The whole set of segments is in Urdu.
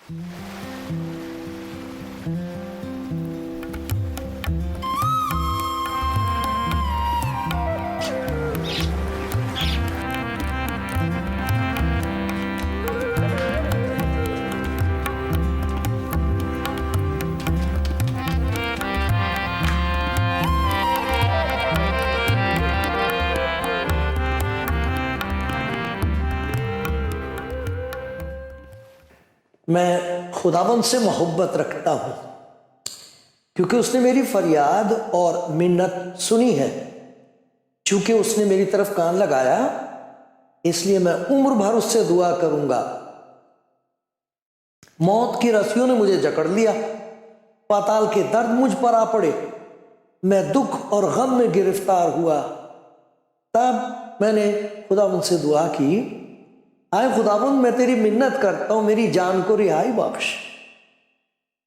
میں خداوند سے محبت رکھتا ہوں کیونکہ اس نے میری فریاد اور منت سنی ہے۔ چونکہ اس نے میری طرف کان لگایا، اس لیے میں عمر بھر اس سے دعا کروں گا۔ موت کی رسیوں نے مجھے جکڑ لیا، پاتال کے درد مجھ پر آ پڑے، میں دکھ اور غم میں گرفتار ہوا۔ تب میں نے خداوند سے دعا کی، آئے خداوند میں تیری منت کرتا ہوں، میری جان کو رہائی بخش۔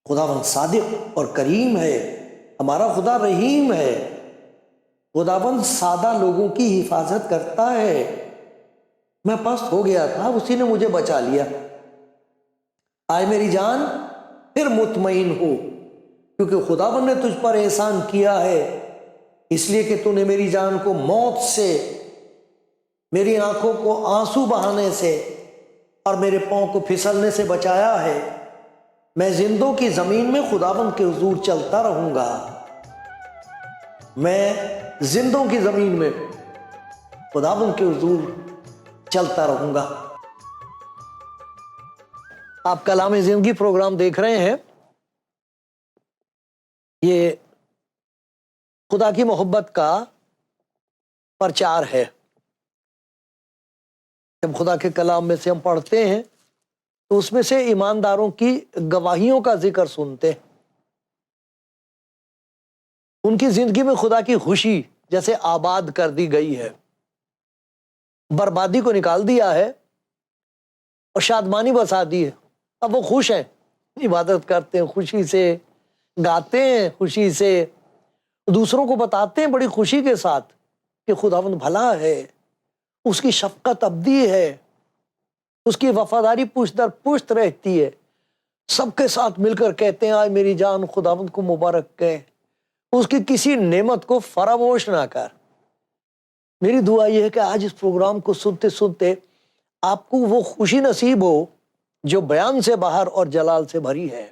خداوند صادق اور کریم ہے، ہمارا خدا رحیم ہے۔ خداوند سادہ لوگوں کی حفاظت کرتا ہے۔ میں پست ہو گیا تھا، اسی نے مجھے بچا لیا۔ آئے میری جان پھر مطمئن ہو، کیونکہ خداوند نے تجھ پر احسان کیا ہے، اس لیے کہ تو نے میری جان کو موت سے، میری آنکھوں کو آنسو بہانے سے اور میرے پاؤں کو پھسلنے سے بچایا ہے۔ میں زندوں کی زمین میں خداوند کے حضور چلتا رہوں گا۔ میں زندوں کی زمین میں خداوند کے حضور چلتا رہوں گا۔ آپ کلام زندگی پروگرام دیکھ رہے ہیں۔ یہ خدا کی محبت کا پرچار ہے۔ جب خدا کے کلام میں سے ہم پڑھتے ہیں تو اس میں سے ایمانداروں کی گواہیوں کا ذکر سنتے ہیں۔ ان کی زندگی میں خدا کی خوشی جیسے آباد کر دی گئی ہے، بربادی کو نکال دیا ہے اور شادمانی بسا دی ہے۔ اب وہ خوش ہیں، عبادت کرتے ہیں، خوشی سے گاتے ہیں، خوشی سے دوسروں کو بتاتے ہیں بڑی خوشی کے ساتھ کہ خداوند بھلا ہے، اس کی شفقت ابدی ہے، اس کی وفاداری پشت در پشت رہتی ہے۔ سب کے ساتھ مل کر کہتے ہیں، آئے میری جان خداوند کو مبارک کہے، اس کی کسی نعمت کو فراموش نہ کر۔ میری دعا یہ ہے کہ آج اس پروگرام کو سنتے سنتے آپ کو وہ خوشی نصیب ہو جو بیان سے باہر اور جلال سے بھری ہے۔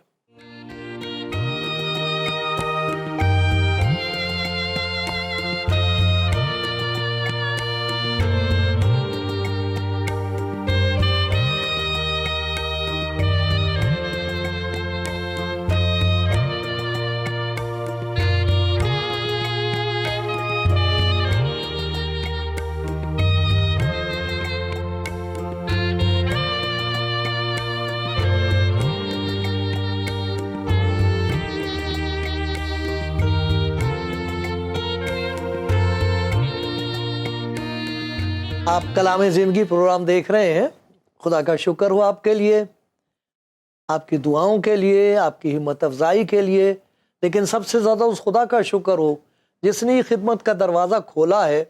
آپ کلام زندگی پروگرام دیکھ رہے ہیں۔ خدا کا شکر ہو آپ کے لیے، آپ کی دعاؤں کے لیے، آپ کی ہمت افزائی کے لیے، لیکن سب سے زیادہ اس خدا کا شکر ہو جس نے یہ خدمت کا دروازہ کھولا ہے۔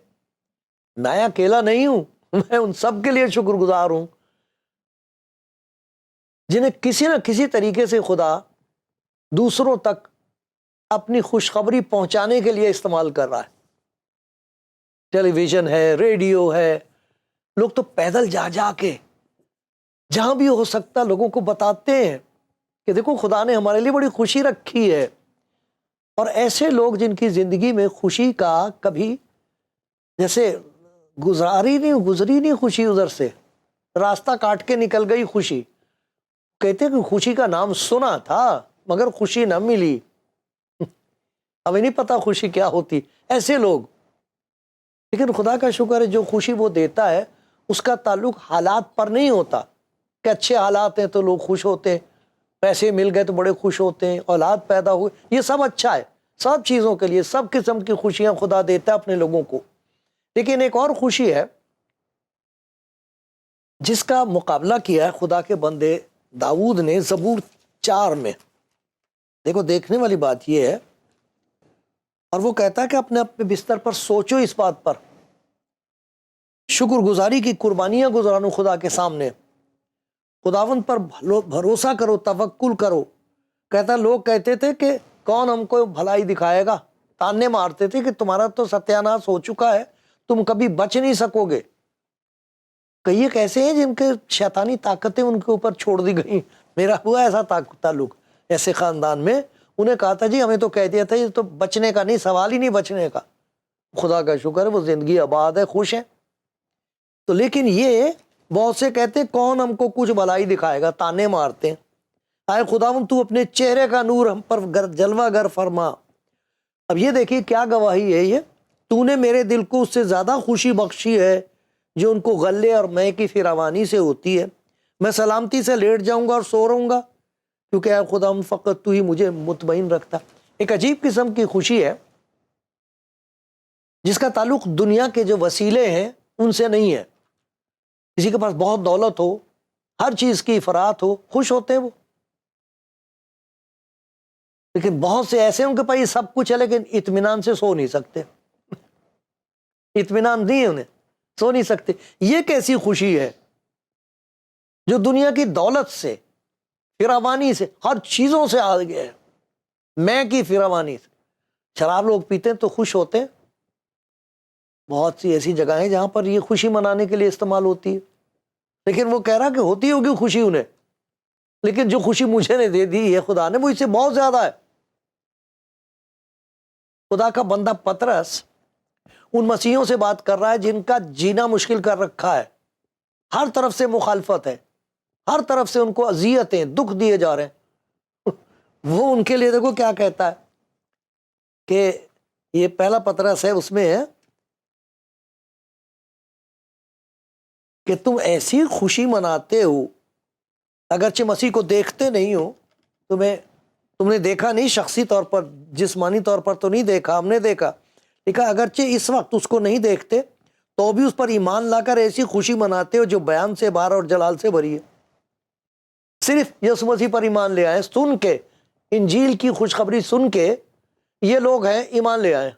میں اکیلا نہیں ہوں، میں ان سب کے لیے شکر گزار ہوں جنہیں کسی نہ کسی طریقے سے خدا دوسروں تک اپنی خوشخبری پہنچانے کے لیے استعمال کر رہا ہے۔ ٹیلی ویژن ہے، ریڈیو ہے، لوگ تو پیدل جا جا کے جہاں بھی ہو سکتا لوگوں کو بتاتے ہیں کہ دیکھو خدا نے ہمارے لیے بڑی خوشی رکھی ہے۔ اور ایسے لوگ جن کی زندگی میں خوشی کا کبھی جیسے گزری نہیں خوشی، ادھر سے راستہ کاٹ کے نکل گئی خوشی، کہتے ہیں کہ خوشی کا نام سنا تھا مگر خوشی نہ ملی، ہمیں نہیں پتا خوشی کیا ہوتی۔ ایسے لوگ، لیکن خدا کا شکر ہے جو خوشی وہ دیتا ہے اس کا تعلق حالات پر نہیں ہوتا کہ اچھے حالات ہیں تو لوگ خوش ہوتے ہیں، پیسے مل گئے تو بڑے خوش ہوتے ہیں، اولاد پیدا ہوئے، یہ سب اچھا ہے، سب چیزوں کے لیے سب قسم کی خوشیاں خدا دیتا ہے اپنے لوگوں کو۔ لیکن ایک اور خوشی ہے جس کا مقابلہ کیا ہے خدا کے بندے داؤد نے زبور 4 میں۔ دیکھو دیکھنے والی بات یہ ہے، اور وہ کہتا ہے کہ اپنے بستر پر سوچو اس بات پر، شکر گزاری کی قربانیاں گزارو خدا کے سامنے۔ خداوند پر بھروسہ کرو، توکل کرو. کہتا لوگ کہتے تھے کہ کون ہم کو بھلائی دکھائے گا، تانے مارتے تھے کہ تمہارا تو ستیاناش ہو چکا ہے، تم کبھی بچ نہیں سکو گے. کئی ایک ایسے ہیں جن کے شیطانی طاقتیں ان کے اوپر چھوڑ دی گئیں. میرا ہوا ایسا تعلق ایسے خاندان میں. انہیں کہا تھا جی ہمیں تو کہہ دیا تھا یہ تو بچنے کا نہیں، سوال ہی نہیں بچنے کا. خدا کا شکر ہے وہ زندگی آباد ہے، خوش ہے. تو لیکن یہ بہت سے کہتے ہیں کون ہم کو کچھ بھلائی دکھائے گا، تانے مارتے ہیں. آئے خداوند تو اپنے چہرے کا نور ہم پر جلوہ گر فرما. اب یہ دیکھیے کیا گواہی ہے یہ. تو نے میرے دل کو اس سے زیادہ خوشی بخشی ہے جو ان کو غلے اور مے کی فراوانی سے ہوتی ہے. میں سلامتی سے لیٹ جاؤں گا اور سو رہوں گا کیونکہ اے خداوند فقط تو ہی مجھے مطمئن رکھتا. ایک عجیب قسم کی خوشی ہے جس کا تعلق دنیا کے جو وسیلے ہیں ان سے نہیں ہے. کسی کے پاس بہت دولت ہو، ہر چیز کی افراط ہو، خوش ہوتے ہیں وہ. لیکن بہت سے ایسے ہیں ان کے پاس یہ سب کچھ ہے لیکن اطمینان سے سو نہیں سکتے. اطمینان نہیں ہے انہیں، سو نہیں سکتے. یہ کیسی خوشی ہے جو دنیا کی دولت سے، فراوانی سے، ہر چیزوں سے آگے ہے. میں کی فراوانی سے. شراب لوگ پیتے ہیں تو خوش ہوتے ہیں. بہت سی ایسی جگہیں ہیں جہاں پر یہ خوشی منانے کے لیے استعمال ہوتی ہے. لیکن وہ کہہ رہا کہ ہوتی ہوگی خوشی انہیں، لیکن جو خوشی مجھے نے دے دی ہے خدا نے وہ اس سے بہت زیادہ ہے. خدا کا بندہ پطرس ان مسیحوں سے بات کر رہا ہے جن کا جینا مشکل کر رکھا ہے. ہر طرف سے مخالفت ہے، ہر طرف سے ان کو اذیتیں، دکھ دیے جا رہے ہیں. وہ ان کے لیے دیکھو کیا کہتا ہے کہ یہ پہلا پطرس ہے، اس میں ہے کہ تم ایسی خوشی مناتے ہو اگرچہ مسیح کو دیکھتے نہیں ہو. تم نے دیکھا نہیں شخصی طور پر، جسمانی طور پر تو نہیں دیکھا، ہم نے دیکھا. لیکن اگرچہ اس وقت اس کو نہیں دیکھتے تو بھی اس پر ایمان لا کر ایسی خوشی مناتے ہو جو بیان سے باہر اور جلال سے بھری ہے. صرف یسوع مسیح پر ایمان لے آئے، سن کے انجیل کی خوشخبری سن کے یہ لوگ ہیں ایمان لے آئے.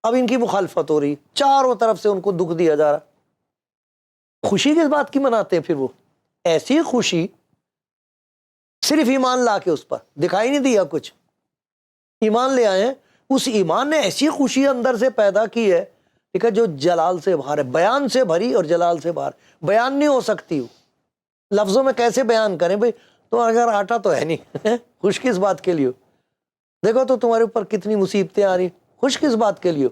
اب ان کی مخالفت ہو رہی، چاروں طرف سے ان کو دکھ دیا جا رہا. خوشی کس بات کی مناتے ہیں پھر وہ؟ ایسی خوشی صرف ایمان لا کے، اس پر دکھائی نہیں دیا کچھ، ایمان لے آئے. اس ایمان نے ایسی خوشی اندر سے پیدا کی ہے لیکن جو جلال سے باہر ہے، بیان سے بھری اور جلال سے باہر. بیان نہیں ہو سکتی ہو، لفظوں میں کیسے بیان کریں بھئی؟ تو اگر آٹا تو ہے نہیں، خوش کس بات کے لیے ہو؟ دیکھو تو تمہارے اوپر کتنی مصیبتیں آ رہی، خوش کس بات کے لیے ہو؟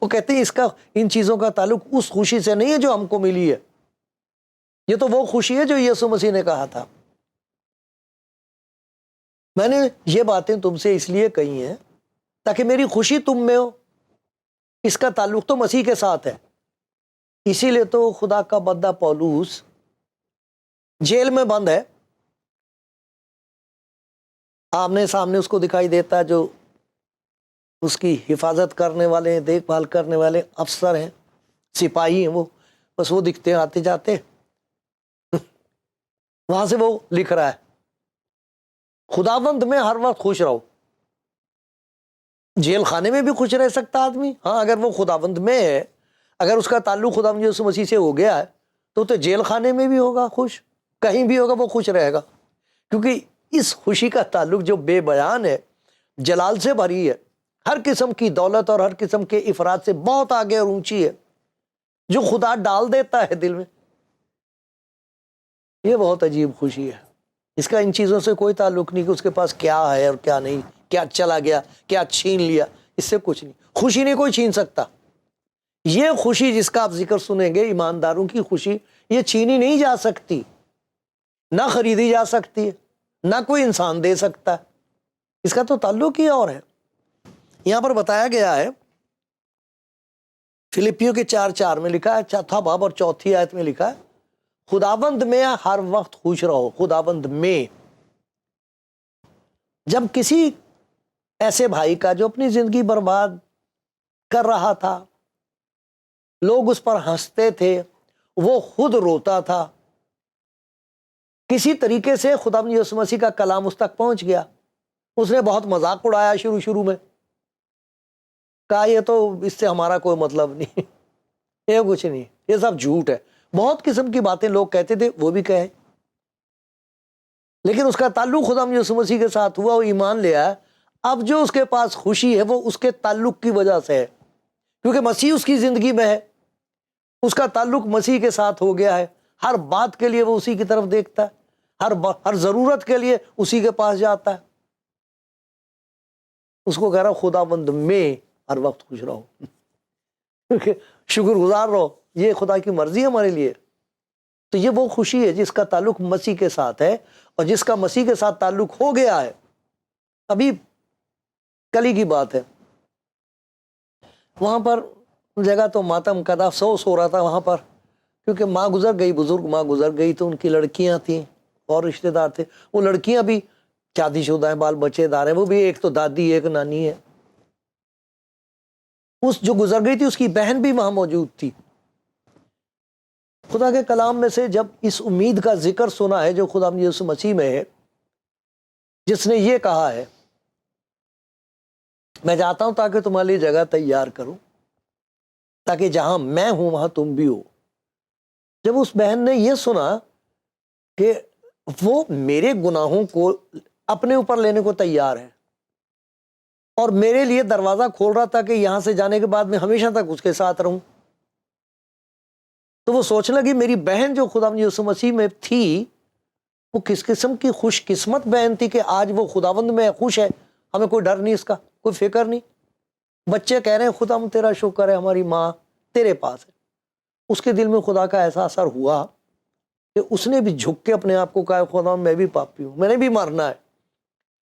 وہ کہتے ہیں اس کا، ان چیزوں کا تعلق اس خوشی سے نہیں ہے جو ہم کو ملی ہے. یہ تو وہ خوشی ہے جو یسوع مسیح نے کہا تھا. میں نے یہ باتیں تم سے اس لیے کہی ہیں تاکہ میری خوشی تم میں ہو. اس کا تعلق تو مسیح کے ساتھ ہے. اسی لیے تو خدا کا بندہ پولوس جیل میں بند ہے. آمنے سامنے اس کو دکھائی دیتا ہے جو اس کی حفاظت کرنے والے ہیں، دیکھ بھال کرنے والے افسر ہیں، سپاہی ہیں. وہ بس وہ دکھتے ہیں آتے جاتے. وہاں سے وہ لکھ رہا ہے خداوند میں ہر وقت خوش رہو. جیل خانے میں بھی خوش رہ سکتا آدمی، ہاں اگر وہ خداوند میں ہے، اگر اس کا تعلق خداوند یسوع مسیح سے ہو گیا ہے تو جیل خانے میں بھی ہوگا خوش، کہیں بھی ہوگا وہ خوش رہے گا. کیونکہ اس خوشی کا تعلق جو بے بیان ہے، جلال سے بھری ہے، ہر قسم کی دولت اور ہر قسم کے افراد سے بہت آگے اور اونچی ہے، جو خدا ڈال دیتا ہے دل میں. یہ بہت عجیب خوشی ہے. اس کا ان چیزوں سے کوئی تعلق نہیں کہ اس کے پاس کیا ہے اور کیا نہیں، کیا چلا گیا، کیا چھین لیا، اس سے کچھ نہیں. خوشی نہیں کوئی چھین سکتا. یہ خوشی جس کا آپ ذکر سنیں گے، ایمانداروں کی خوشی، یہ چھینی نہیں جا سکتی، نہ خریدی جا سکتی ہے، نہ کوئی انسان دے سکتا. اس کا تو تعلق ہی اور ہے. یہاں پر بتایا گیا ہے فلپیوں کے 4:4 میں لکھا ہے، چوتھا باب اور چوتھی آیت میں لکھا ہے خداوند میں ہر وقت خوش رہو. خداوند میں. جب کسی ایسے بھائی کا جو اپنی زندگی برباد کر رہا تھا، لوگ اس پر ہنستے تھے، وہ خود روتا تھا، کسی طریقے سے خداوند یسوع مسیح کا کلام اس تک پہنچ گیا. اس نے بہت مذاق اڑایا شروع میں، کہا یہ تو اس سے ہمارا کوئی مطلب نہیں، یہ کچھ نہیں، یہ سب جھوٹ ہے. بہت قسم کی باتیں لوگ کہتے تھے، وہ بھی کہیں. لیکن اس کا تعلق خدا یسوع مسیح کے ساتھ ہوا، وہ ایمان لے آیا، اب جو اس کے پاس خوشی ہے وہ اس کے تعلق کی وجہ سے ہے، کیونکہ مسیح اس کی زندگی میں ہے، اس کا تعلق مسیح کے ساتھ ہو گیا ہے، ہر بات کے لیے وہ اسی کی طرف دیکھتا ہے، ہر ضرورت کے لیے اسی کے پاس جاتا ہے۔ اس کو کہہ رہا خداوند میں ہر وقت خوش رہو، شکر گزار رہو، یہ خدا کی مرضی ہے ہمارے لیے۔ تو یہ وہ خوشی ہے جس کا تعلق مسیح کے ساتھ ہے، اور جس کا مسیح کے ساتھ تعلق ہو گیا ہے۔ ابھی کل ہی کی بات ہے، وہاں پر جگہ تو ماتم کا تھا، افسوس ہو رہا تھا وہاں پر، کیونکہ ماں گزر گئی، بزرگ ماں گزر گئی، تو ان کی لڑکیاں تھیں اور رشتہ دار تھے، وہ لڑکیاں بھی شادی شدہ ہیں، بال بچے دار ہیں، وہ بھی ایک تو دادی ایک نانی ہے۔ اس جو گزر گئی تھی اس کی بہن بھی وہاں موجود تھی۔ خدا کے کلام میں سے جب اس امید کا ذکر سنا ہے جو خدا یسوع مسیح میں ہے، جس نے یہ کہا ہے میں جاتا ہوں تاکہ تمہارے لیے جگہ تیار کروں، تاکہ جہاں میں ہوں وہاں تم بھی ہو۔ جب اس بہن نے یہ سنا کہ وہ میرے گناہوں کو اپنے اوپر لینے کو تیار ہے اور میرے لیے دروازہ کھول رہا تھا کہ یہاں سے جانے کے بعد میں ہمیشہ تک اس کے ساتھ رہوں، تو وہ سوچنے لگی میری بہن جو خدا یسوع مسیح میں تھی وہ کس قسم کی خوش قسمت بہن تھی کہ آج وہ خداوند میں خوش ہے، ہمیں کوئی ڈر نہیں، اس کا کوئی فکر نہیں۔ بچے کہہ رہے ہیں خدا تیرا شکر ہے ہماری ماں تیرے پاس ہے۔ اس کے دل میں خدا کا ایسا اثر ہوا کہ اس نے بھی جھک کے اپنے آپ کو کہا خدا میں بھی پاپی ہوں، میں نے بھی مرنا ہے،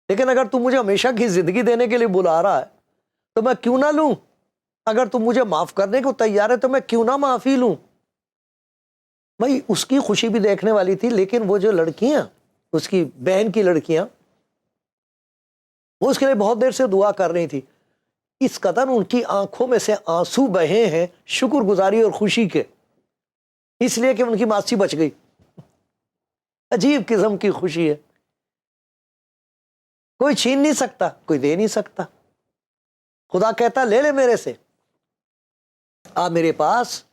لیکن اگر تم مجھے ہمیشہ کی زندگی دینے کے لیے بلا رہا ہے تو میں کیوں نہ لوں، اگر تم مجھے معاف کرنے کو تیار ہے تو میں کیوں نہ معافی لوں۔ بھائی اس کی خوشی بھی دیکھنے والی تھی، لیکن وہ جو لڑکیاں، اس کی بہن کی لڑکیاں، وہ اس کے لیے بہت دیر سے دعا کر رہی تھی، اس قدر ان کی آنکھوں میں سے آنسو بہے ہیں شکر گزاری اور خوشی کے، اس لیے کہ ان کی ماسی بچ گئی۔ عجیب قسم کی خوشی ہے، کوئی چھین نہیں سکتا، کوئی دے نہیں سکتا۔ خدا کہتا لے لے میرے سے، آ میرے پاس،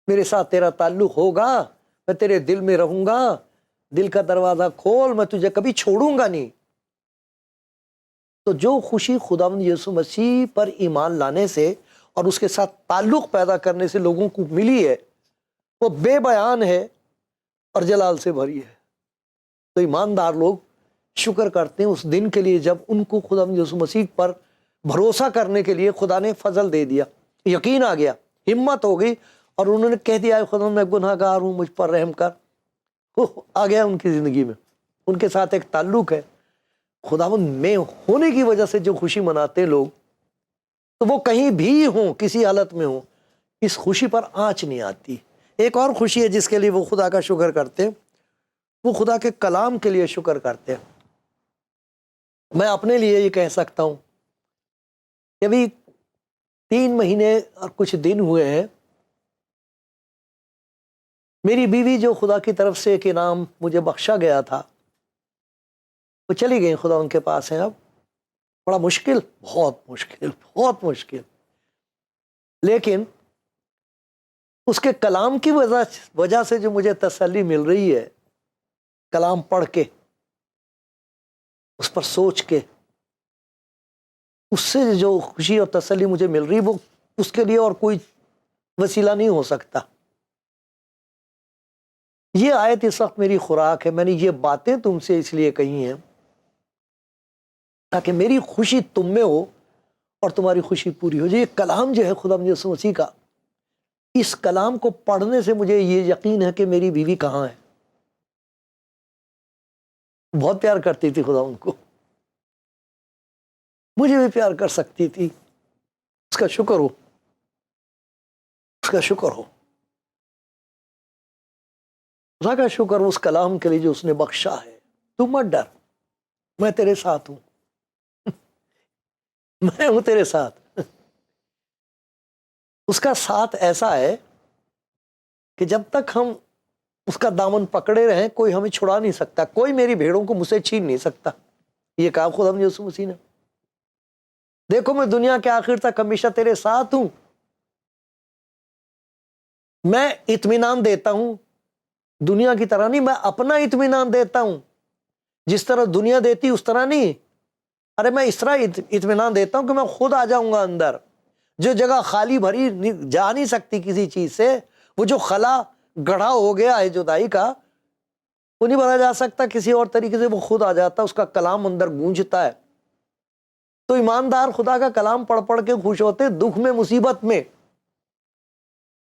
میرے ساتھ تیرا تعلق ہوگا، میں تیرے دل میں رہوں گا، دل کا دروازہ کھول، میں تجھے کبھی چھوڑوں گا نہیں۔ تو جو خوشی خداوند یسوع مسیح پر ایمان لانے سے اور اس کے ساتھ تعلق پیدا کرنے سے لوگوں کو ملی ہے، وہ بے بیان ہے اور جلال سے بھری ہے۔ تو ایماندار لوگ شکر کرتے ہیں اس دن کے لیے جب ان کو خداوند یسوع مسیح پر بھروسہ کرنے کے لیے خدا نے فضل دے دیا، یقین آ گیا، ہمت ہو گئی، اور انہوں نے کہہ دیا خدا میں گناہ گار ہوں، مجھ پر رحم کر۔ آ گیا ان کی زندگی میں، ان کے ساتھ ایک تعلق ہے۔ خداوند میں ہونے کی وجہ سے جو خوشی مناتے ہیں لوگ، تو وہ کہیں بھی ہوں، کسی حالت میں ہوں، اس خوشی پر آنچ نہیں آتی۔ ایک اور خوشی ہے جس کے لیے وہ خدا کا شکر کرتے ہیں، وہ خدا کے کلام کے لیے شکر کرتے ہیں۔ میں اپنے لیے یہ کہہ سکتا ہوں کہ ابھی 3 مہینے اور کچھ دن ہوئے ہیں، میری بیوی جو خدا کی طرف سے ایک انعام مجھے بخشا گیا تھا، وہ چلی گئی، خدا ان کے پاس ہیں اب۔ بڑا مشکل، بہت مشکل، بہت مشکل، لیکن اس کے کلام کی وجہ سے جو مجھے تسلی مل رہی ہے، کلام پڑھ کے، اس پر سوچ کے، اس سے جو خوشی اور تسلی مجھے مل رہی، وہ اس کے لیے اور کوئی وسیلہ نہیں ہو سکتا۔ یہ آیت اس وقت میری خوراک ہے، میں نے یہ باتیں تم سے اس لیے کہی ہیں تاکہ میری خوشی تم میں ہو اور تمہاری خوشی پوری ہو جائے۔ یہ کلام جو ہے خدا یسوع مسیح کا، اس کلام کو پڑھنے سے مجھے یہ یقین ہے کہ میری بیوی کہاں ہے۔ بہت پیار کرتی تھی خدا ان کو، مجھے بھی پیار کر سکتی تھی۔ اس کا شکر ہو، اس کا شکر ہو، خدا کا شکر اس کلام کے لیے جو اس نے بخشا ہے۔ تو مت ڈر، میں تیرے ساتھ ہوں، میں ہوں تیرے ساتھ۔ اس کا ساتھ ایسا ہے کہ جب تک ہم اس کا دامن پکڑے رہیں کوئی ہمیں چھڑا نہیں سکتا، کوئی میری بھیڑوں کو مجھ سے چھین نہیں سکتا۔ یہ کہا خدا یسوع مسیح نے، دیکھو میں دنیا کے آخر تک ہمیشہ تیرے ساتھ ہوں۔ میں اطمینان دیتا ہوں، دنیا کی طرح نہیں، میں اپنا اطمینان دیتا ہوں جس طرح دنیا دیتی اس طرح نہیں. ارے میں اس طرح اطمینان دیتا ہوں کہ میں خود آ جاؤں گا اندر. جو جگہ خالی بھری جا نہیں سکتی کسی چیز سے، وہ جو خلا گڑھا ہو گیا ہے جدائی کا، وہ نہیں بھرا جا سکتا کسی اور طریقے سے، وہ خود آ جاتا، اس کا کلام اندر گونجتا ہے. تو ایماندار خدا کا کلام پڑھ پڑھ کے خوش ہوتے، دکھ میں مصیبت میں.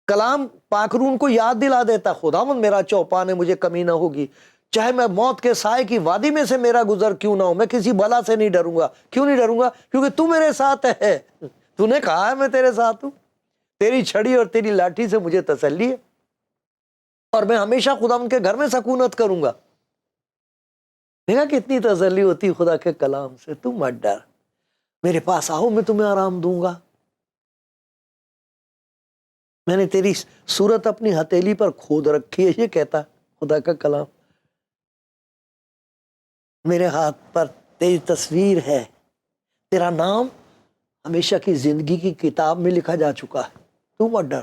کلام پاکرون کو یاد دلا دیتا، خداوند میرا چوپان ہے، مجھے کمی نہ ہوگی. چاہے میں موت کے سائے کی وادی میں سے میرا گزر کیوں نہ ہو، میں کسی بلا سے نہیں ڈروں گا. کیوں نہیں ڈروں گا؟ کیونکہ تو میرے ساتھ ہے. تو نے کہا ہے میں تیرے ساتھ ہوں. تیری چھڑی اور تیری لاٹھی سے مجھے تسلی ہے، اور میں ہمیشہ خداوند کے گھر میں سکونت کروں گا. دیکھا کتنی تسلی ہوتی خدا کے کلام سے. تم مت ڈر، میرے پاس آؤ، میں تمہیں آرام دوں گا. میں نے تیری صورت اپنی ہتھیلی پر کھود رکھی ہے، یہ کہتا خدا کا کلام. میرے ہاتھ پر تیری تصویر ہے، تیرا نام ہمیشہ کی زندگی کی کتاب میں لکھا جا چکا ہے. تو مت ڈر.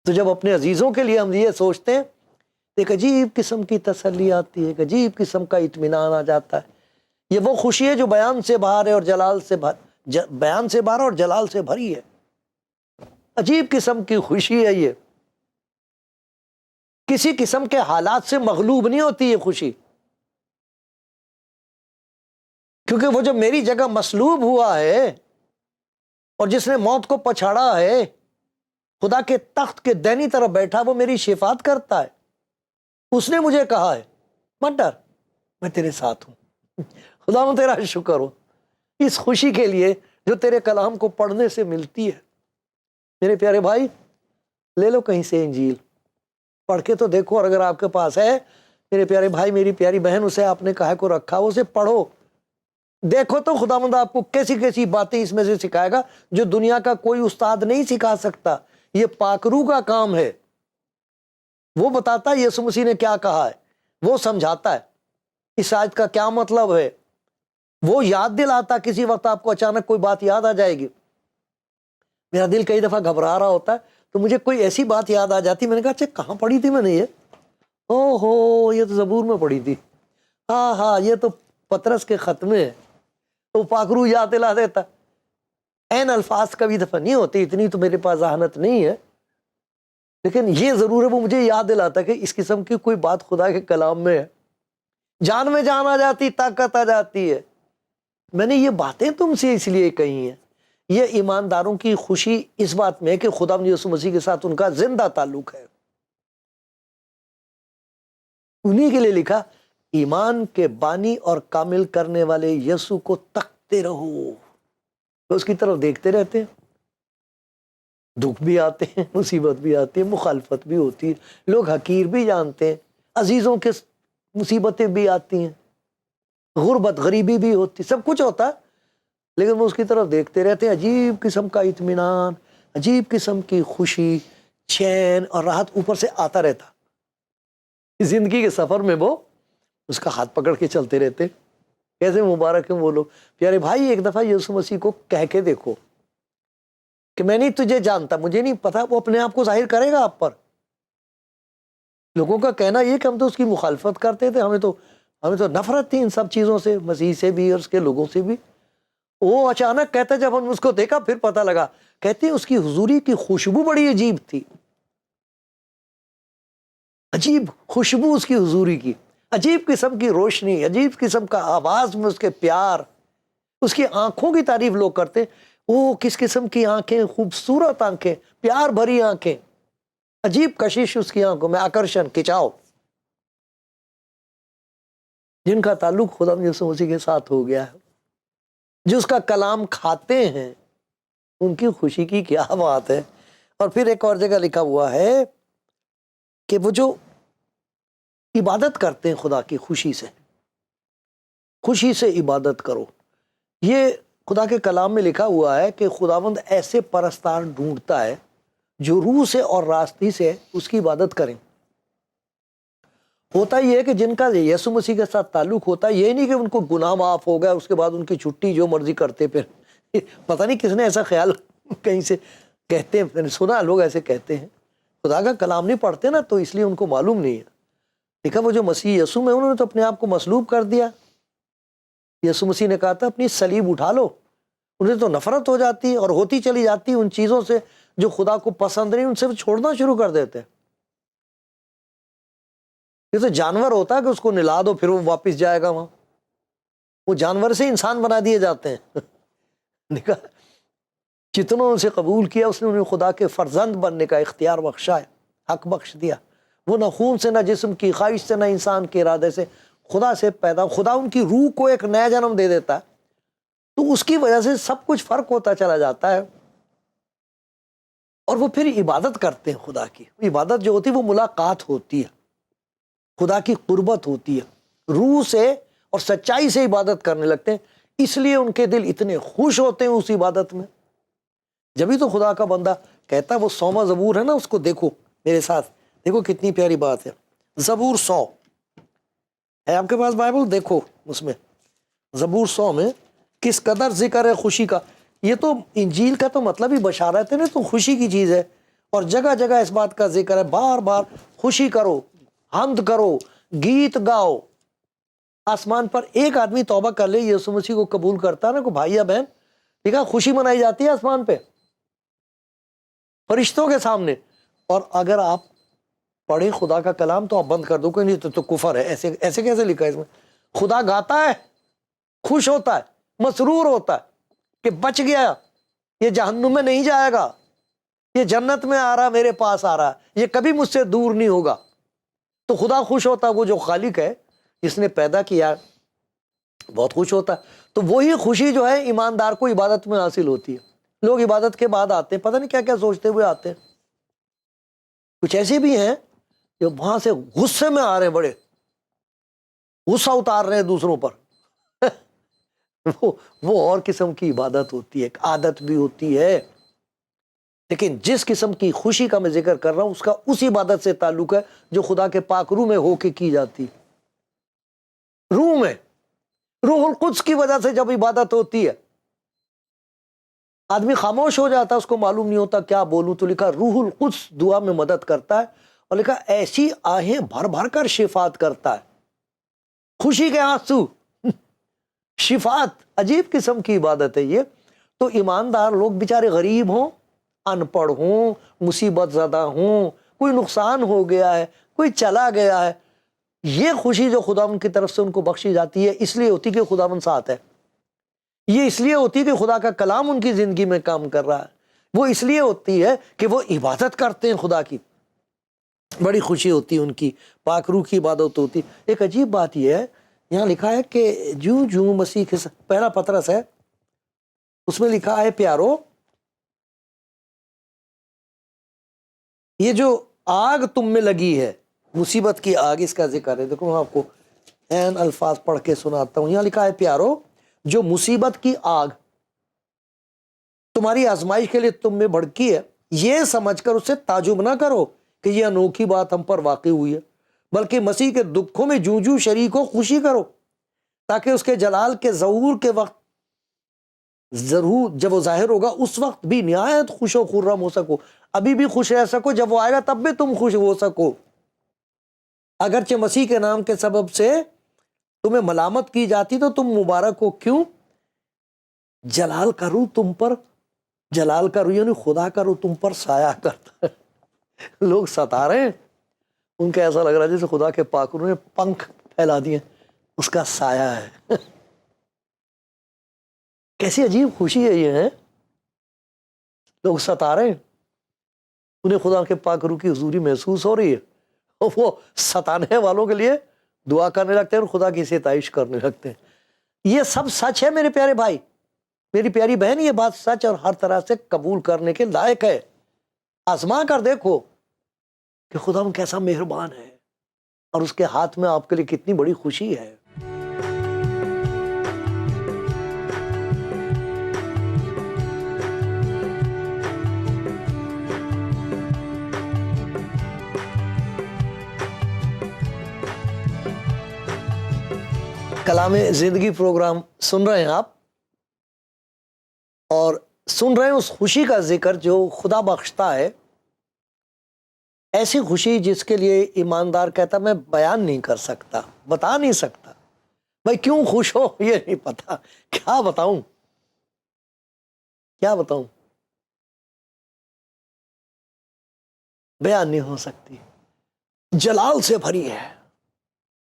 تو جب اپنے عزیزوں کے لیے ہم یہ سوچتے ہیں، ایک عجیب قسم کی تسلی آتی ہے، ایک عجیب قسم کا اطمینان آ جاتا ہے. یہ وہ خوشی ہے جو بیان سے باہر ہے اور جلال سے بیان سے باہر اور جلال سے بھری ہے. عجیب قسم کی خوشی ہے یہ. کسی قسم کے حالات سے مغلوب نہیں ہوتی یہ خوشی، کیونکہ وہ جو میری جگہ مصلوب ہوا ہے اور جس نے موت کو پچھاڑا ہے، خدا کے تخت کے دائنی طرف بیٹھا، وہ میری شفاعت کرتا ہے. اس نے مجھے کہا ہے مت ڈر، میں تیرے ساتھ ہوں. خدا میں تیرا شکر ہو اس خوشی کے لیے جو تیرے کلام کو پڑھنے سے ملتی ہے. میرے پیارے بھائی، لے لو کہیں سے انجیل، پڑھ کے تو دیکھو، اور اگر آپ کے پاس ہے، میرے پیارے بھائی میری پیاری بہن، اسے آپ نے کہا کو رکھا، اسے پڑھو. دیکھو تو خداوند آپ کو کیسی کیسی باتیں اس میں سے سکھائے گا جو دنیا کا کوئی استاد نہیں سکھا سکتا. یہ پاک روح کا کام ہے. وہ بتاتا ہے یسوع مسیح نے کیا کہا ہے، وہ سمجھاتا ہے اس آیت کا کیا مطلب ہے، وہ یاد دلاتا. کسی وقت آپ کو اچانک کوئی بات یاد آ جائے گی. میرا دل کئی دفعہ گھبرا رہا ہوتا ہے تو مجھے کوئی ایسی بات یاد آ جاتی، میں نے کہا اچھا کہاں پڑھی تھی میں نے یہ؟ او ہو، یہ تو زبور میں پڑھی تھی. ہاں یہ تو پطرس کے خط میں ہے. تو پاک روح یاد دلا دیتا. این الفاظ کبھی دفعہ نہیں ہوتی، اتنی تو میرے پاس ذہانت نہیں ہے، لیکن یہ ضرور ہے وہ مجھے یاد دلاتا کہ اس قسم کی کوئی بات خدا کے کلام میں ہے. جان میں جان آ جاتی، طاقت آ جاتی ہے. میں نے یہ باتیں تم سے اس لیے کہی ہیں. یہ ایمانداروں کی خوشی اس بات میں ہے کہ خدا یسوع مسیح کے ساتھ ان کا زندہ تعلق ہے. انہی کے لیے لکھا، ایمان کے بانی اور کامل کرنے والے یسوع کو تکتے رہو. تو اس کی طرف دیکھتے رہتے ہیں. دکھ بھی آتے ہیں، مصیبت بھی آتی ہے، مخالفت بھی ہوتی ہے، لوگ حقیر بھی جانتے ہیں، عزیزوں کے مصیبتیں بھی آتی ہیں، غربت غریبی بھی ہوتی، سب کچھ ہوتا ہے، لیکن وہ اس کی طرف دیکھتے رہتے ہیں. عجیب قسم کا اطمینان، عجیب قسم کی خوشی، چین اور راحت اوپر سے آتا رہتا. زندگی کے سفر میں وہ اس کا ہاتھ پکڑ کے چلتے رہتے. کیسے مبارک ہیں وہ لوگ. پیارے بھائی، ایک دفعہ یسوع مسیح کو کہہ کے دیکھو کہ میں نہیں تجھے جانتا، مجھے نہیں پتا. وہ اپنے آپ کو ظاہر کرے گا آپ پر. لوگوں کا کہنا یہ کہ ہم تو اس کی مخالفت کرتے تھے، ہمیں تو نفرت تھی ان سب چیزوں سے، مسیح سے بھی اور اس کے لوگوں سے بھی. وہ اچانک کہتا جب ہم اس کو دیکھا پھر پتہ لگا، کہتے ہیں اس کی حضوری کی خوشبو بڑی عجیب تھی. عجیب خوشبو اس کی حضوری کی، عجیب قسم کی روشنی، عجیب قسم کا آواز میں اس کے پیار. اس کی آنکھوں کی تعریف لوگ کرتے، وہ کس قسم کی آنکھیں، خوبصورت آنکھیں، پیار بھری آنکھیں، عجیب کشش اس کی آنکھوں میں، آکرشن، کھچاؤ. جن کا تعلق خدا یسوع مسیح کے ساتھ ہو گیا ہے، جو اس کا کلام کھاتے ہیں، ان کی خوشی کی کیا بات ہے. اور پھر ایک اور جگہ لکھا ہوا ہے کہ وہ جو عبادت کرتے ہیں خدا کی خوشی سے عبادت کرو. یہ خدا کے کلام میں لکھا ہوا ہے کہ خداوند ایسے پرستار ڈھونڈتا ہے جو روح سے اور راستی سے اس کی عبادت کریں. ہوتا یہ ہے کہ جن کا یسوع مسیح کے ساتھ تعلق ہوتا ہے، یہ نہیں کہ ان کو گناہ معاف ہو گیا اس کے بعد ان کی چھٹی جو مرضی کرتے. پھر پتہ نہیں کس نے ایسا خیال کہیں سے کہتے ہیں، میں نے سنا لوگ ایسے کہتے ہیں. خدا کا کلام نہیں پڑھتے نا، تو اس لیے ان کو معلوم نہیں ہے. دیکھا وہ جو مسیح یسوع میں انہوں نے تو اپنے آپ کو مصلوب کر دیا. یسوع مسیح نے کہا تھا اپنی صلیب اٹھا لو. انہیں تو نفرت ہو جاتی اور ہوتی چلی جاتی ان چیزوں سے جو خدا کو پسند نہیں, ان سے وہ چھوڑنا شروع کر دیتے. یہ تو جانور ہوتا ہے کہ اس کو نلا دو پھر وہ واپس جائے گا وہاں. وہ جانور سے انسان بنا دیے جاتے ہیں. دیکھا جتنوں ان سے قبول کیا اس نے انہیں خدا کے فرزند بننے کا اختیار بخشا ہے, حق بخش دیا. وہ نہ خون سے, نہ جسم کی خواہش سے, نہ انسان کے ارادے سے, خدا سے پیدا. خدا ان کی روح کو ایک نیا جنم دے دیتا ہے, تو اس کی وجہ سے سب کچھ فرق ہوتا چلا جاتا ہے. اور وہ پھر عبادت کرتے ہیں خدا کی. عبادت جو ہوتی ہے وہ ملاقات ہوتی ہے, خدا کی قربت ہوتی ہے, روح سے اور سچائی سے عبادت کرنے لگتے ہیں. اس لیے ان کے دل اتنے خوش ہوتے ہیں اس عبادت میں. جبھی تو خدا کا بندہ کہتا ہے, وہ 100واں زبور ہے نا, اس کو دیکھو میرے ساتھ, دیکھو کتنی پیاری بات ہے. زبور 100 ہے آپ کے پاس بائبل, دیکھو اس میں زبور 100 میں کس قدر ذکر ہے خوشی کا. یہ تو انجیل کا تو مطلب ہی بشارت ہے نا, تو خوشی کی چیز ہے. اور جگہ جگہ اس بات کا ذکر ہے, بار بار خوشی کرو, حمد کرو, گیت گاؤ. آسمان پر ایک آدمی توبہ کر لے, یسوع مسیح کو قبول کرتا ہے نا, کو بھائی یا بہن, دیکھا خوشی منائی جاتی ہے آسمان پہ فرشتوں کے سامنے. اور اگر آپ پڑھیں خدا کا کلام تو آپ بند کر دو کہ نہیں تو کفر ہے. ایسے ایسے کیسے لکھا ہے اس میں؟ خدا گاتا ہے, خوش ہوتا ہے, مسرور ہوتا ہے کہ بچ گیا, یہ جہنم میں نہیں جائے گا, یہ جنت میں آ رہا, میرے پاس آ رہا, یہ کبھی مجھ سے دور نہیں ہوگا. تو خدا خوش ہوتا ہے, وہ جو خالق ہے جس نے پیدا کیا بہت خوش ہوتا ہے. تو وہی خوشی جو ہے ایماندار کو عبادت میں حاصل ہوتی ہے. لوگ عبادت کے بعد آتے ہیں, پتہ نہیں کیا کیا سوچتے ہوئے آتے ہیں. کچھ ایسے بھی ہیں جو وہاں سے غصے میں آ رہے ہیں, بڑے غصہ اتار رہے ہیں دوسروں پر. وہ اور قسم کی عبادت ہوتی ہے, ایک عادت بھی ہوتی ہے. لیکن جس قسم کی خوشی کا میں ذکر کر رہا ہوں اس کا اس عبادت سے تعلق ہے جو خدا کے پاک روح میں ہو کے کی جاتی. روح میں, روح القدس کی وجہ سے جب عبادت ہوتی ہے, آدمی خاموش ہو جاتا ہے, اس کو معلوم نہیں ہوتا کیا بولوں, تو لکھا روح القدس دعا میں مدد کرتا ہے, اور لکھا ایسی آہیں بھر بھر کر شفاعت کرتا ہے. خوشی کے آنسو, شفاعت, عجیب قسم کی عبادت ہے یہ. تو ایماندار لوگ بیچارے غریب ہوں, ان پڑھ ہوں, مصیبت زدہ ہوں, کوئی نقصان ہو گیا ہے, کوئی چلا گیا ہے, یہ خوشی جو خدا ان کی طرف سے ان کو بخشی جاتی ہے اس لیے ہوتی کہ خدا ان ساتھ ہے. یہ اس لیے ہوتی ہے کہ خدا کا کلام ان کی زندگی میں کام کر رہا ہے. وہ اس لیے ہوتی ہے کہ وہ عبادت کرتے ہیں خدا کی, بڑی خوشی ہوتی ہے ان کی, پاک روح کی عبادت ہوتی. ایک عجیب بات یہ ہے, یہاں لکھا ہے کہ جوں جوں مسیح کے پہلا پطرس ہے, اس میں لکھا ہے پیارو, یہ جو آگ تم میں لگی ہے, مصیبت کی آگ, اس کا ذکر ہے. دیکھو میں آپ کو عین الفاظ پڑھ کے سناتا ہوں. یہاں لکھا ہے پیارو, جو مصیبت کی آگ تمہاری آزمائش کے لیے تم میں بھڑکی ہے, یہ سمجھ کر اسے تعجب نہ کرو کہ یہ انوکھی بات ہم پر واقع ہوئی ہے, بلکہ مسیح کے دکھوں میں جوں جوں شریک ہو خوشی کرو, تاکہ اس کے جلال کے ظہور کے وقت ضرور جب وہ ظاہر ہوگا اس وقت بھی نہایت خوش و خرم ہو سکو. ابھی بھی خوش رہ سکو, جب وہ آئے گا تب بھی تم خوش ہو سکو. اگرچہ مسیح کے نام کے سبب سے تمہیں ملامت کی جاتی تو تم مبارک ہو. کیوں؟ جلال کا روح تم پر, جلال کا روح یعنی خدا کا روح تم پر سایہ کرتا ہے. لوگ ستا رہے ہیں, ان کا ایسا لگ رہا ہے جیسے خدا کے پاک روح نے پنکھ پھیلا دیے, اس کا سایہ ہے. کیسی عجیب خوشی ہے یہ, ہے لوگ ستا رہے ہیں, انہیں خدا کے پاک روح کی حضوری محسوس ہو رہی ہے, اور وہ ستانے والوں کے لیے دعا کرنے لگتے ہیں اور خدا کی ستائش کرنے لگتے ہیں. یہ سب سچ ہے میرے پیارے بھائی, میری پیاری بہن, یہ بات سچ اور ہر طرح سے قبول کرنے کے لائق ہے. آزما کر دیکھو کہ خدا ہم کیسا مہربان ہے, اور اس کے ہاتھ میں آپ کے لیے کتنی بڑی خوشی ہے. کلام زندگی پروگرام سن رہے ہیں آپ, اور سن رہے ہیں اس خوشی کا ذکر جو خدا بخشتا ہے ایسی خوشی جس کے لیے ایماندار کہتا میں بیان نہیں کر سکتا، بتا نہیں سکتا، بھائی کیوں خوش ہو یہ نہیں پتا، کیا بتاؤں کیا بتاؤں، بیان نہیں ہو سکتی، جلال سے بھری ہے،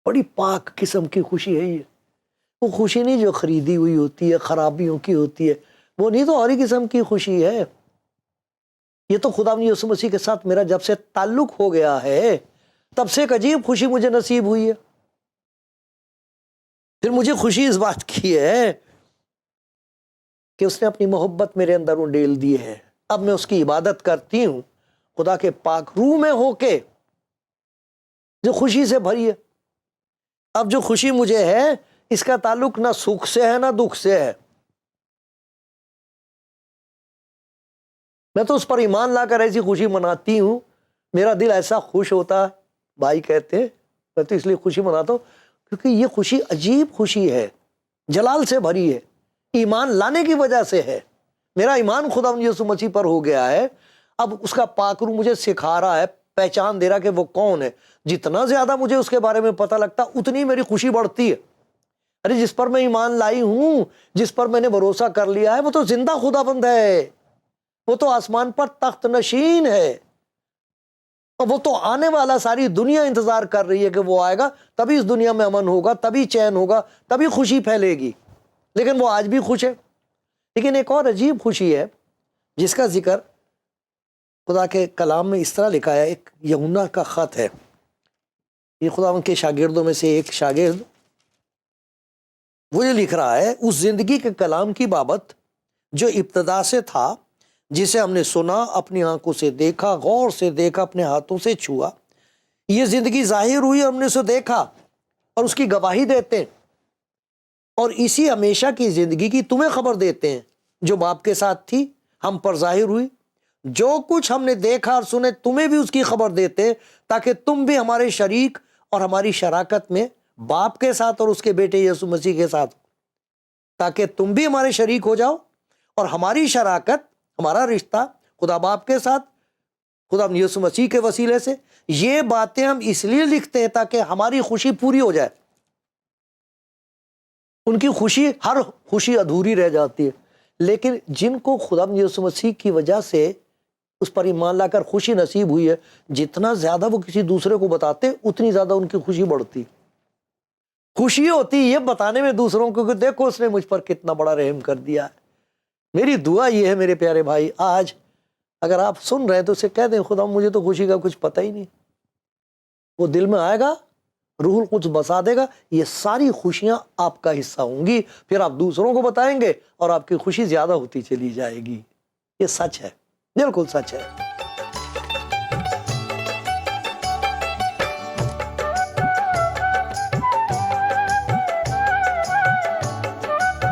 بڑی پاک قسم کی خوشی ہے یہ۔ وہ خوشی نہیں جو خریدی ہوئی ہوتی ہے، خرابیوں کی ہوتی ہے، وہ نہیں، تو اور ہی قسم کی خوشی ہے۔ یہ تو خدا یسوع مسیح کے ساتھ میرا جب سے تعلق ہو گیا ہے، تب سے ایک عجیب خوشی مجھے نصیب ہوئی ہے۔ پھر مجھے خوشی اس بات کی ہے کہ اس نے اپنی محبت میرے اندر انڈیل دی ہے۔ اب میں اس کی عبادت کرتی ہوں خدا کے پاک روح میں ہو کے، جو خوشی سے بھری ہے۔ اب جو خوشی مجھے ہے اس کا تعلق نہ سکھ سے ہے نہ دکھ سے ہے، میں تو اس پر ایمان لا کر ایسی خوشی مناتی ہوں، میرا دل ایسا خوش ہوتا ہے، بھائی کہتے ہیں میں تو اس لیے خوشی مناتا ہوں کیونکہ یہ خوشی عجیب خوشی ہے، جلال سے بھری ہے، ایمان لانے کی وجہ سے ہے۔ میرا ایمان خدا یسوع مسیح پر ہو گیا ہے، اب اس کا پاک روح مجھے سکھا رہا ہے، پہچان دے رہا کہ وہ کون ہے۔ جتنا زیادہ مجھے اس کے بارے میں پتہ لگتا اتنی میری خوشی بڑھتی ہے۔ ارے جس پر میں ایمان لائی ہوں، جس پر میں نے بھروسہ کر لیا ہے، وہ تو زندہ خداوند ہے، وہ تو آسمان پر تخت نشین ہے، اور وہ تو آنے والا، ساری دنیا انتظار کر رہی ہے کہ وہ آئے گا، تبھی اس دنیا میں امن ہوگا، تبھی چین ہوگا، تبھی خوشی پھیلے گی۔ لیکن وہ آج بھی خوش ہے۔ لیکن ایک اور عجیب خوشی ہے جس کا ذکر خدا کے کلام میں اس طرح لکھا ہے، ایک یوحنا کا خط ہے، یہ خداوند کے شاگردوں میں سے ایک شاگرد وہ یہ لکھ رہا ہے، اس زندگی کے کلام کی بابت جو ابتدا سے تھا، جسے ہم نے سنا، اپنی آنکھوں سے دیکھا، غور سے دیکھا، اپنے ہاتھوں سے چھوا، یہ زندگی ظاہر ہوئی اور ہم نے اسے دیکھا اور اس کی گواہی دیتے ہیں، اور اسی ہمیشہ کی زندگی کی تمہیں خبر دیتے ہیں جو باپ کے ساتھ تھی، ہم پر ظاہر ہوئی۔ جو کچھ ہم نے دیکھا اور سنے تمہیں بھی اس کی خبر دیتے ہیں، تاکہ تم بھی ہمارے شریک اور ہماری شراکت میں باپ کے ساتھ اور اس کے بیٹے یسوع مسیح کے ساتھ، تاکہ تم بھی ہمارے شریک ہو جاؤ، اور ہماری شراکت، ہمارا رشتہ خدا باپ کے ساتھ خدا یسوع مسیح کے وسیلے سے، یہ باتیں ہم اس لیے لکھتے ہیں تاکہ ہماری خوشی پوری ہو جائے۔ ان کی خوشی، ہر خوشی ادھوری رہ جاتی ہے، لیکن جن کو خدا یسوع مسیح کی وجہ سے اس پر ایمان لا کر خوشی نصیب ہوئی ہے، جتنا زیادہ وہ کسی دوسرے کو بتاتے اتنی زیادہ ان کی خوشی بڑھتی۔ خوشی ہوتی یہ بتانے میں دوسروں کو کہ دیکھو اس نے مجھ پر کتنا بڑا رحم کر دیا ہے۔ میری دعا یہ ہے میرے پیارے بھائی، آج اگر آپ سن رہے ہیں تو اسے کہہ دیں خدا مجھے تو خوشی کا کچھ پتہ ہی نہیں، وہ دل میں آئے گا، روح القدس بسا دے گا، یہ ساری خوشیاں آپ کا حصہ ہوں گی، پھر آپ دوسروں کو بتائیں گے اور آپ کی خوشی زیادہ ہوتی چلی جائے گی۔ یہ سچ ہے، بالکل سچ ہے۔